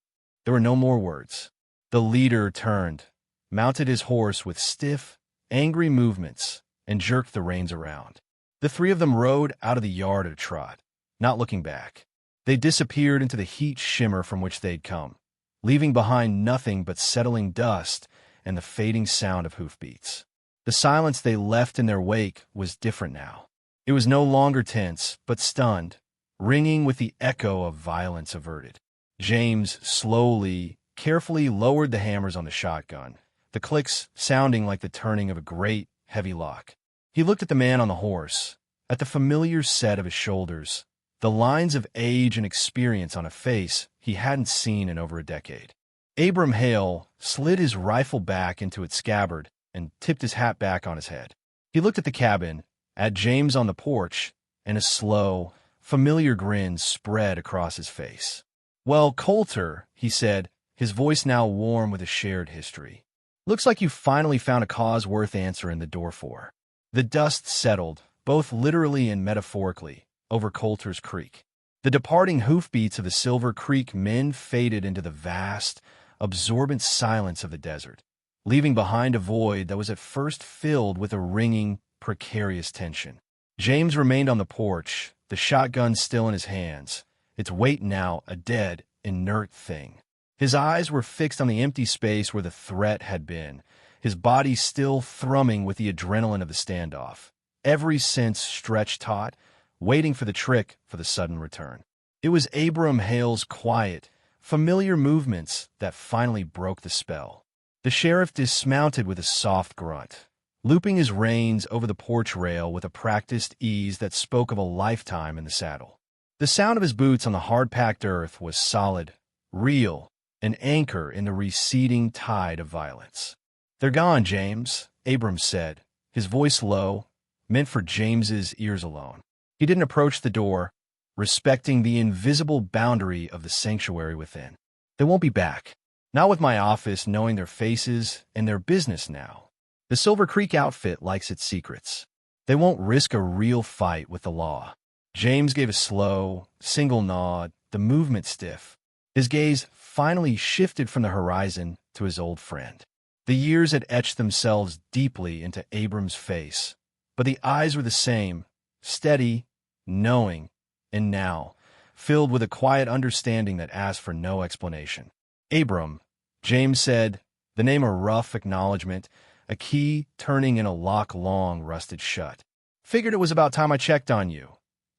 There were no more words. The leader turned, mounted his horse with stiff, angry movements, and jerked the reins around. The three of them rode out of the yard at a trot, not looking back. They disappeared into the heat shimmer from which they'd come, leaving behind nothing but settling dust and the fading sound of hoofbeats. The silence they left in their wake was different now. It was no longer tense, but stunned, ringing with the echo of violence averted. James slowly, carefully lowered the hammers on the shotgun, the clicks sounding like the turning of a great, heavy lock. He looked at the man on the horse, at the familiar set of his shoulders, the lines of age and experience on a face he hadn't seen in over a decade. Abram Hale slid his rifle back into its scabbard and tipped his hat back on his head. He looked at the cabin, at James on the porch, and a slow, familiar grin spread across his face. "Well, Coulter," he said, his voice now warm with a shared history. "Looks like you finally found a cause worth answering the door for." The dust settled, both literally and metaphorically, over Coulter's Creek. The departing hoofbeats of the Silver Creek men faded into the vast, absorbent silence of the desert, leaving behind a void that was at first filled with a ringing, precarious tension. James remained on the porch, the shotgun still in his hands, its weight now a dead, inert thing. His eyes were fixed on the empty space where the threat had been, his body still thrumming with the adrenaline of the standoff, every sense stretched taut, waiting for the trick for the sudden return. It was Abram Hale's quiet, familiar movements that finally broke the spell. The sheriff dismounted with a soft grunt, looping his reins over the porch rail with a practiced ease that spoke of a lifetime in the saddle. The sound of his boots on the hard-packed earth was solid, real, an anchor in the receding tide of violence. "They're gone, James," Abram said, his voice low, meant for James's ears alone. He didn't approach the door, respecting the invisible boundary of the sanctuary within. "They won't be back. Not with my office knowing their faces and their business now. The Silver Creek outfit likes its secrets. They won't risk a real fight with the law." James gave a slow, single nod, the movement stiff. His gaze finally shifted from the horizon to his old friend. The years had etched themselves deeply into Abram's face, but the eyes were the same, steady, knowing, and now, filled with a quiet understanding that asked for no explanation. "Abram," James said, the name a rough acknowledgement, a key turning in a lock long rusted shut. "Figured it was about time I checked on you,"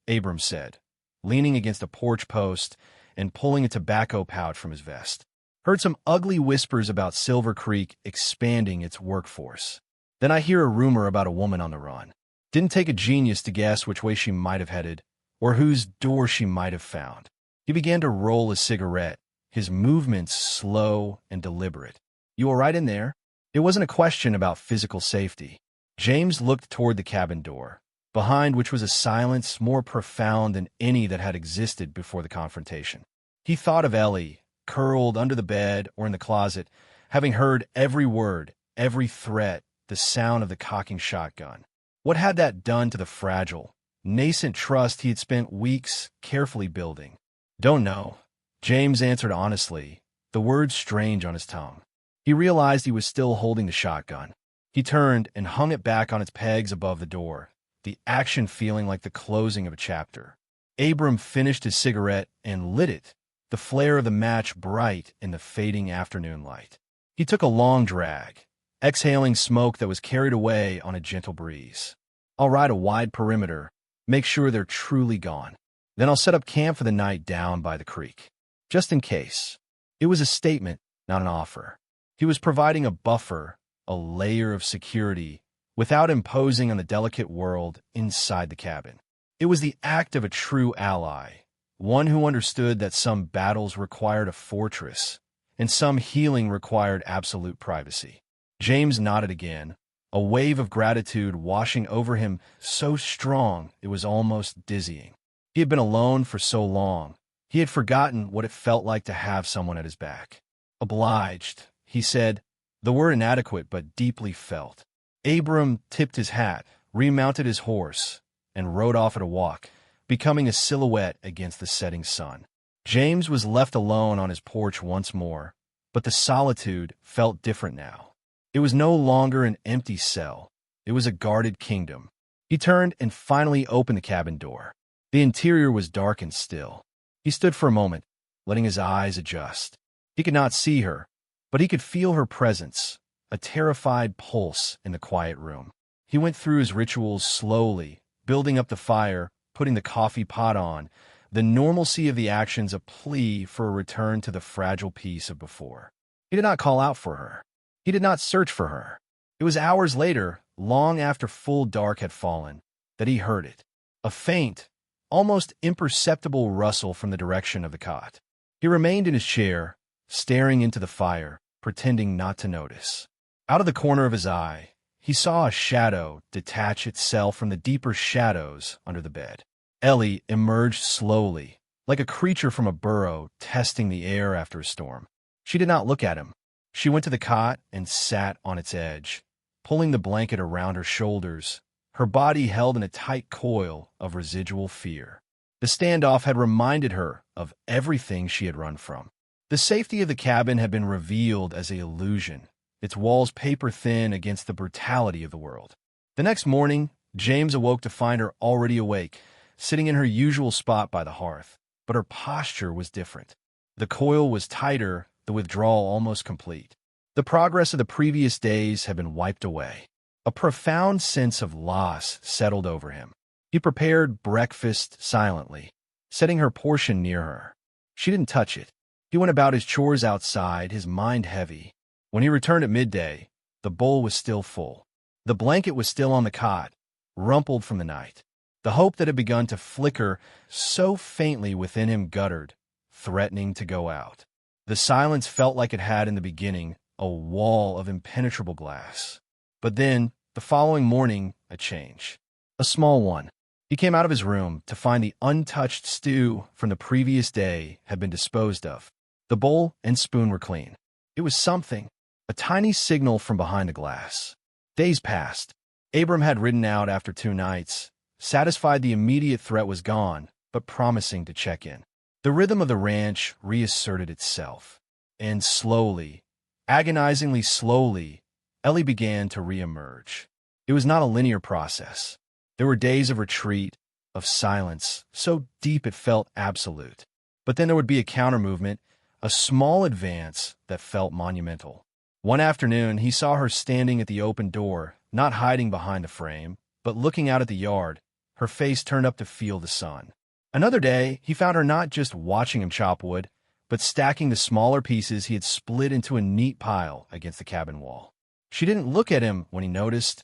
Abram said, leaning against a porch post and pulling a tobacco pouch from his vest. "Heard some ugly whispers about Silver Creek expanding its workforce. Then I hear a rumor about a woman on the run. Didn't take a genius to guess which way she might have headed, or whose door she might have found." He began to roll a cigarette, his movements slow and deliberate. "You all right in there?" It wasn't a question about physical safety. James looked toward the cabin door, behind which was a silence more profound than any that had existed before the confrontation. He thought of Ellie, curled under the bed or in the closet, having heard every word, every threat, the sound of the cocking shotgun. What had that done to the fragile, nascent trust he had spent weeks carefully building? "Don't know," James answered honestly, the words strange on his tongue. He realized he was still holding the shotgun. He turned and hung it back on its pegs above the door, the action feeling like the closing of a chapter. Abram finished his cigarette and lit it, the flare of the match bright in the fading afternoon light. He took a long drag, exhaling smoke that was carried away on a gentle breeze. I'll ride a wide perimeter, make sure they're truly gone. Then I'll set up camp for the night down by the creek. Just in case. It was a statement, not an offer. He was providing a buffer, a layer of security, without imposing on the delicate world inside the cabin. It was the act of a true ally, one who understood that some battles required a fortress, and some healing required absolute privacy. James nodded again, a wave of gratitude washing over him so strong it was almost dizzying. He had been alone for so long, he had forgotten what it felt like to have someone at his back. Obliged, he said, the word inadequate but deeply felt. Abram tipped his hat, remounted his horse, and rode off at a walk, becoming a silhouette against the setting sun. James was left alone on his porch once more, but the solitude felt different now. It was no longer an empty cell. It was a guarded kingdom. He turned and finally opened the cabin door. The interior was dark and still. He stood for a moment, letting his eyes adjust. He could not see her, but he could feel her presence, a terrified pulse in the quiet room. He went through his rituals slowly, building up the fire, putting the coffee pot on, the normalcy of the actions a plea for a return to the fragile peace of before. He did not call out for her. He did not search for her. It was hours later, long after full dark had fallen, that he heard it. A faint, almost imperceptible rustle from the direction of the cot. He remained in his chair, staring into the fire, pretending not to notice. Out of the corner of his eye, he saw a shadow detach itself from the deeper shadows under the bed. Ellie emerged slowly, like a creature from a burrow testing the air after a storm. She did not look at him. She went to the cot and sat on its edge, pulling the blanket around her shoulders, her body held in a tight coil of residual fear. The standoff had reminded her of everything she had run from. The safety of the cabin had been revealed as an illusion, its walls paper-thin against the brutality of the world. The next morning, James awoke to find her already awake, sitting in her usual spot by the hearth, but her posture was different. The coil was tighter, the withdrawal almost complete. The progress of the previous days had been wiped away. A profound sense of loss settled over him. He prepared breakfast silently, setting her portion near her. She didn't touch it. He went about his chores outside, his mind heavy. When he returned at midday, the bowl was still full. The blanket was still on the cot, rumpled from the night. The hope that had begun to flicker so faintly within him guttered, threatening to go out. The silence felt like it had in the beginning, a wall of impenetrable glass. But then, the following morning, a change. A small one. He came out of his room to find the untouched stew from the previous day had been disposed of. The bowl and spoon were clean. It was something, a tiny signal from behind the glass. Days passed. Abram had ridden out after 2 nights, satisfied the immediate threat was gone, but promising to check in. The rhythm of the ranch reasserted itself, and slowly, agonizingly slowly, Ellie began to reemerge. It was not a linear process. There were days of retreat, of silence, so deep it felt absolute. But then there would be a counter-movement, a small advance that felt monumental. One afternoon, he saw her standing at the open door, not hiding behind the frame, but looking out at the yard, her face turned up to feel the sun. Another day, he found her not just watching him chop wood, but stacking the smaller pieces he had split into a neat pile against the cabin wall. She didn't look at him when he noticed,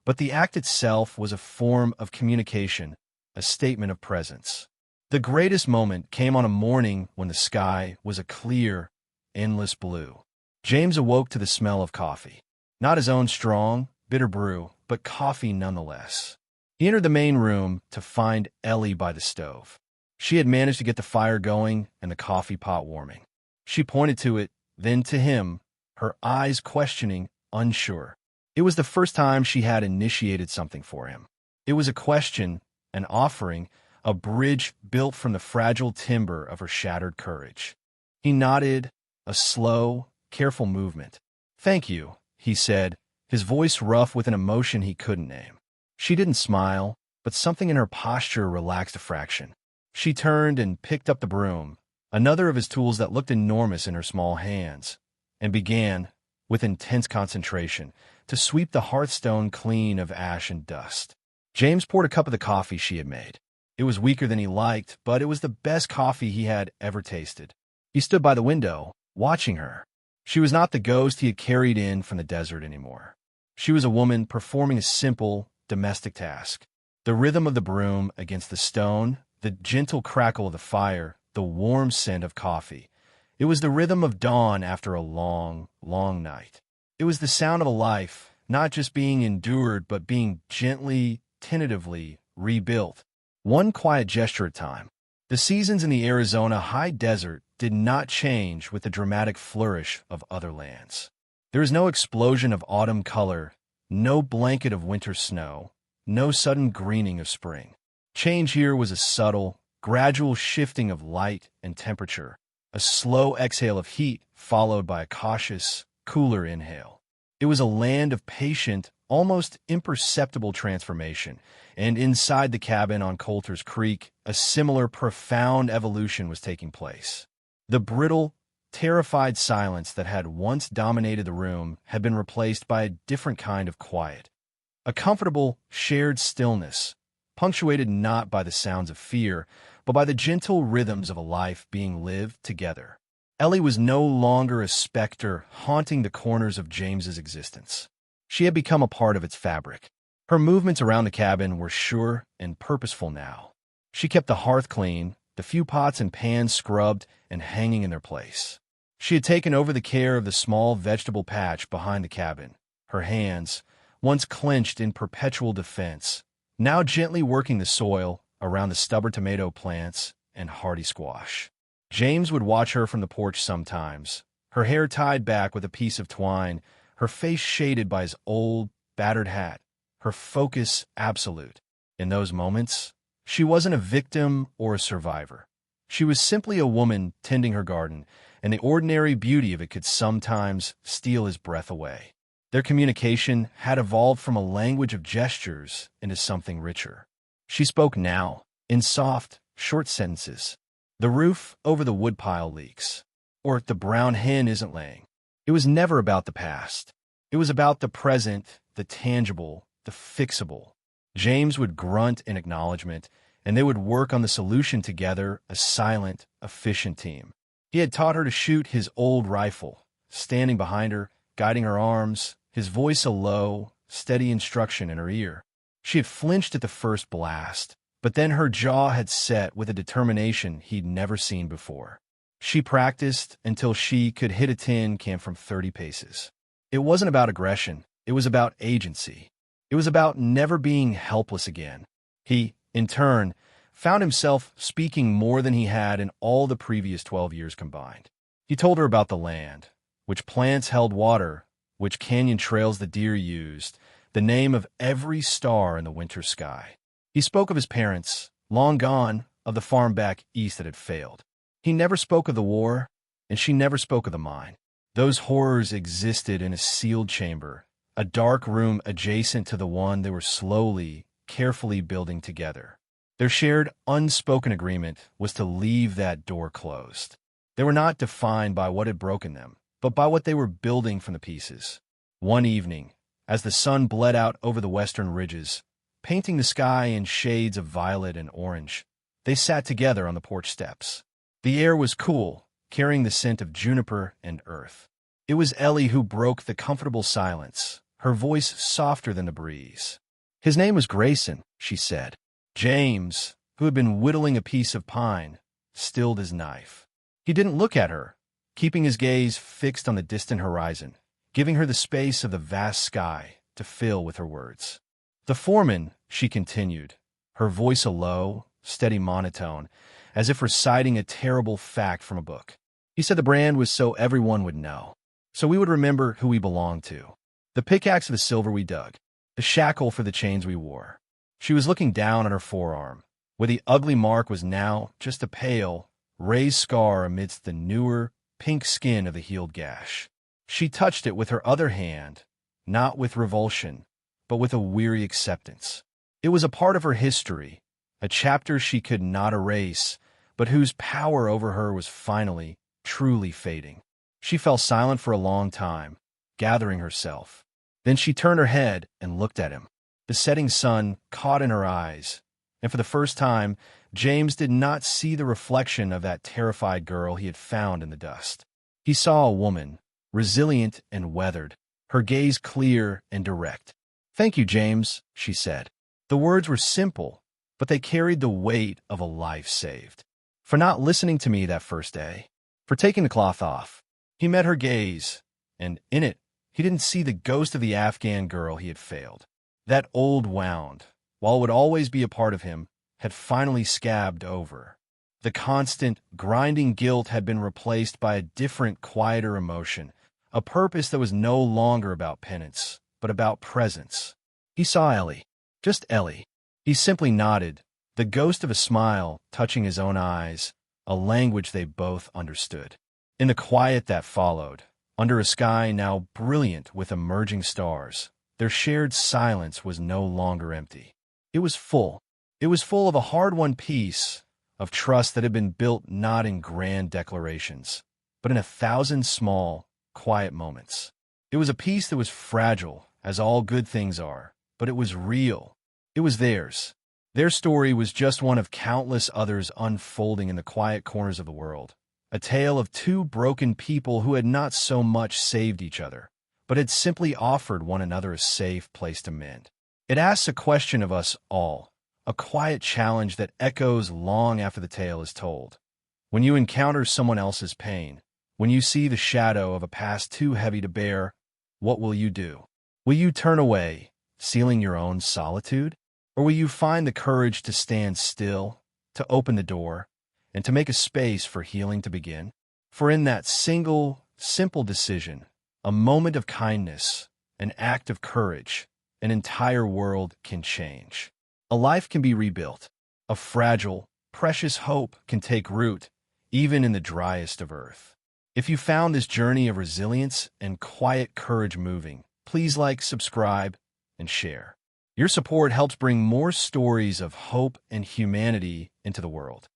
but the act itself was a form of communication, a statement of presence. The greatest moment came on a morning when the sky was a clear, endless blue. James awoke to the smell of coffee. Not his own strong, bitter brew, but coffee nonetheless. He entered the main room to find Ellie by the stove. She had managed to get the fire going and the coffee pot warming. She pointed to it, then to him, her eyes questioning, unsure. It was the first time she had initiated something for him. It was a question, an offering, a bridge built from the fragile timber of her shattered courage. He nodded, a slow, careful movement. "Thank you," he said, his voice rough with an emotion he couldn't name. She didn't smile, but something in her posture relaxed a fraction. She turned and picked up the broom, another of his tools that looked enormous in her small hands, and began, with intense concentration, to sweep the hearthstone clean of ash and dust. James poured a cup of the coffee she had made. It was weaker than he liked, but it was the best coffee he had ever tasted. He stood by the window, watching her. She was not the ghost he had carried in from the desert anymore. She was a woman performing a simple, domestic task. The rhythm of the broom against the stone, the gentle crackle of the fire, the warm scent of coffee. It was the rhythm of dawn after a long, long night. It was the sound of a life, not just being endured, but being gently, tentatively rebuilt. One quiet gesture at a time. The seasons in the Arizona high desert did not change with the dramatic flourish of other lands. There is no explosion of autumn color, no blanket of winter snow, no sudden greening of spring. Change here was a subtle, gradual shifting of light and temperature, a slow exhale of heat followed by a cautious, cooler inhale. It was a land of patient, almost imperceptible transformation, and inside the cabin on Coulter's Creek, a similar profound evolution was taking place. The brittle, terrified silence that had once dominated the room had been replaced by a different kind of quiet. A comfortable, shared stillness, punctuated not by the sounds of fear, but by the gentle rhythms of a life being lived together. Ellie was no longer a specter haunting the corners of James's existence. She had become a part of its fabric. Her movements around the cabin were sure and purposeful now. She kept the hearth clean, the few pots and pans scrubbed and hanging in their place. She had taken over the care of the small vegetable patch behind the cabin, her hands, once clenched in perpetual defense, now gently working the soil around the stubborn tomato plants and hardy squash. James would watch her from the porch sometimes, her hair tied back with a piece of twine, her face shaded by his old, battered hat, her focus absolute. In those moments, she wasn't a victim or a survivor. She was simply a woman tending her garden, and the ordinary beauty of it could sometimes steal his breath away. Their communication had evolved from a language of gestures into something richer. She spoke now, in soft, short sentences. The roof over the woodpile leaks, or the brown hen isn't laying. It was never about the past. It was about the present, the tangible, the fixable. James would grunt in acknowledgement, and they would work on the solution together, a silent, efficient team. He had taught her to shoot his old rifle, standing behind her, guiding her arms, his voice a low, steady instruction in her ear. She had flinched at the first blast, but then her jaw had set with a determination he'd never seen before. She practiced until she could hit a tin can from 30 paces. It wasn't about aggression. It was about agency. It was about never being helpless again. He, in turn, found himself speaking more than he had in all the previous 12 years combined. He told her about the land, which plants held water, which canyon trails the deer used, the name of every star in the winter sky. He spoke of his parents, long gone, of the farm back east that had failed. He never spoke of the war, and she never spoke of the mine. Those horrors existed in a sealed chamber, a dark room adjacent to the one they were slowly, carefully building together. Their shared, unspoken agreement was to leave that door closed. They were not defined by what had broken them, but by what they were building from the pieces. One evening, as the sun bled out over the western ridges, painting the sky in shades of violet and orange, they sat together on the porch steps. The air was cool, carrying the scent of juniper and earth. It was Ellie who broke the comfortable silence, her voice softer than the breeze. His name was Grayson, she said. James, who had been whittling a piece of pine, stilled his knife. He didn't look at her, keeping his gaze fixed on the distant horizon, giving her the space of the vast sky to fill with her words. The foreman, she continued, her voice a low, steady monotone, as if reciting a terrible fact from a book. He said the brand was so everyone would know, so we would remember who we belonged to. The pickaxe for the silver we dug, the shackle for the chains we wore. She was looking down on her forearm, where the ugly mark was now just a pale, raised scar amidst the newer, pink skin of the healed gash. She touched it with her other hand, not with revulsion, but with a weary acceptance. It was a part of her history, a chapter she could not erase, but whose power over her was finally, truly fading. She fell silent for a long time, gathering herself. Then she turned her head and looked at him. The setting sun caught in her eyes, and for the first time, James did not see the reflection of that terrified girl he had found in the dust. He saw a woman, resilient and weathered, her gaze clear and direct. "Thank you, James," she said. The words were simple, but they carried the weight of a life saved. "For not listening to me that first day, for taking the cloth off." He met her gaze, and in it, he didn't see the ghost of the Afghan girl he had failed. That old wound, while it would always be a part of him, had finally scabbed over. The constant, grinding guilt had been replaced by a different, quieter emotion, a purpose that was no longer about penance, but about presence. He saw Ellie, just Ellie. He simply nodded, the ghost of a smile touching his own eyes, a language they both understood. In the quiet that followed, under a sky now brilliant with emerging stars, their shared silence was no longer empty. It was full. It was full of a hard-won peace, of trust that had been built not in grand declarations, but in 1,000 small, quiet moments. It was a peace that was fragile, as all good things are, but it was real. It was theirs. Their story was just one of countless others unfolding in the quiet corners of the world. A tale of two broken people who had not so much saved each other, but had simply offered one another a safe place to mend. It asks a question of us all, a quiet challenge that echoes long after the tale is told. When you encounter someone else's pain, when you see the shadow of a past too heavy to bear, what will you do? Will you turn away, sealing your own solitude? Or will you find the courage to stand still, to open the door, and to make a space for healing to begin? For in that single, simple decision, a moment of kindness, an act of courage, an entire world can change. A life can be rebuilt. A fragile, precious hope can take root, even in the driest of earth. If you found this journey of resilience and quiet courage moving, please like, subscribe, and share. Your support helps bring more stories of hope and humanity into the world.